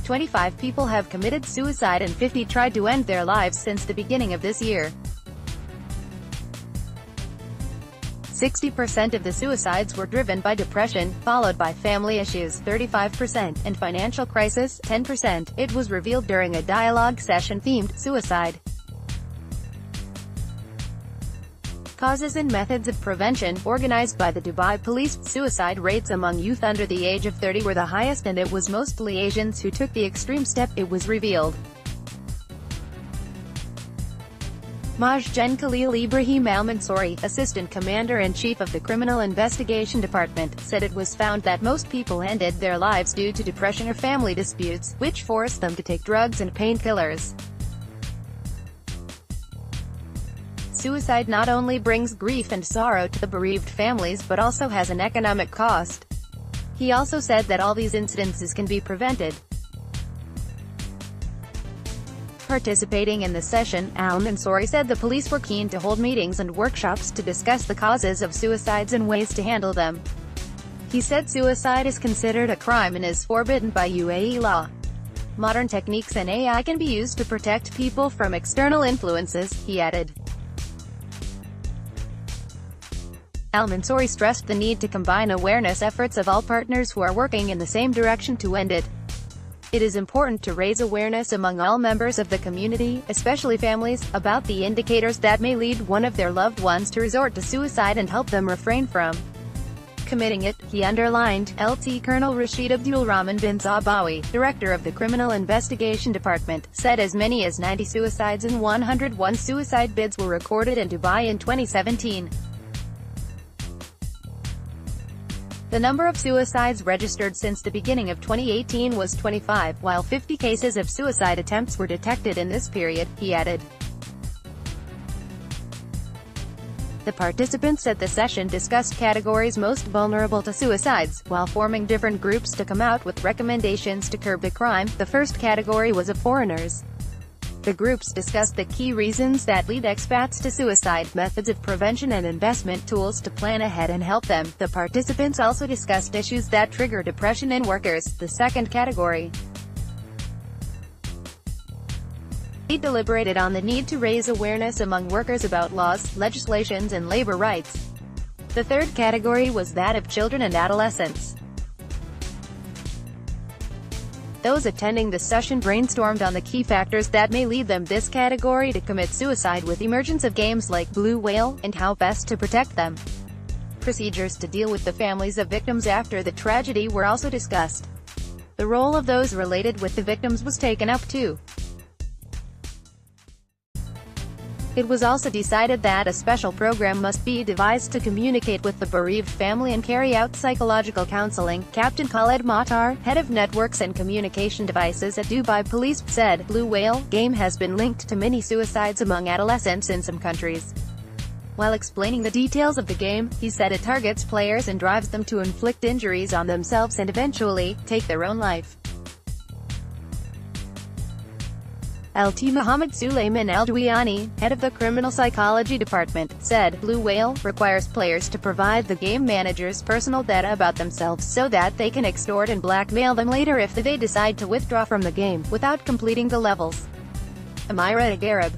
25 people have committed suicide and 50 tried to end their lives since the beginning of this year. 60% of the suicides were driven by depression, followed by family issues 35%, and financial crisis 10%, it was revealed during a dialogue session themed suicide. Causes and methods of prevention, organized by the Dubai police. Suicide rates among youth under the age of 30 were the highest, and it was mostly Asians who took the extreme step, it was revealed. Majgen Khalil Ibrahim Al-Mansouri, Assistant Commander-in-Chief of the Criminal Investigation Department, said it was found that most people ended their lives due to depression or family disputes, which forced them to take drugs and painkillers. Suicide not only brings grief and sorrow to the bereaved families but also has an economic cost. He also said that all these incidences can be prevented. Participating in the session, Al-Mansouri said the police were keen to hold meetings and workshops to discuss the causes of suicides and ways to handle them. He said suicide is considered a crime and is forbidden by UAE law. Modern techniques and AI can be used to protect people from external influences, he added. Al-Mansouri stressed the need to combine awareness efforts of all partners who are working in the same direction to end it. It is important to raise awareness among all members of the community, especially families, about the indicators that may lead one of their loved ones to resort to suicide and help them refrain from committing it, he underlined. Lt. Colonel Rashid Abdul Rahman bin Zabawi, director of the Criminal Investigation Department, said as many as 90 suicides and 101 suicide bids were recorded in Dubai in 2017. The number of suicides registered since the beginning of 2018 was 25, while 50 cases of suicide attempts were detected in this period, he added. The participants at the session discussed categories most vulnerable to suicides, while forming different groups to come out with recommendations to curb the crime. The first category was of foreigners. The groups discussed the key reasons that lead expats to suicide, methods of prevention and investment tools to plan ahead and help them. The participants also discussed issues that trigger depression in workers, the second category. They deliberated on the need to raise awareness among workers about laws, legislations and labor rights. The third category was that of children and adolescents. Those attending the session brainstormed on the key factors that may lead them this category to commit suicide, with emergence of games like Blue Whale, and how best to protect them. Procedures to deal with the families of victims after the tragedy were also discussed. The role of those related with the victims was taken up too. It was also decided that a special program must be devised to communicate with the bereaved family and carry out psychological counseling. Captain Khaled Matar, head of networks and communication devices at Dubai Police, said, Blue Whale game has been linked to many suicides among adolescents in some countries. While explaining the details of the game, he said it targets players and drives them to inflict injuries on themselves and eventually take their own life. Lt. Muhammad Sulaiman Al-Dwiani, head of the Criminal Psychology Department, said, Blue Whale requires players to provide the game managers personal data about themselves so that they can extort and blackmail them later if they decide to withdraw from the game, without completing the levels. Amira Garib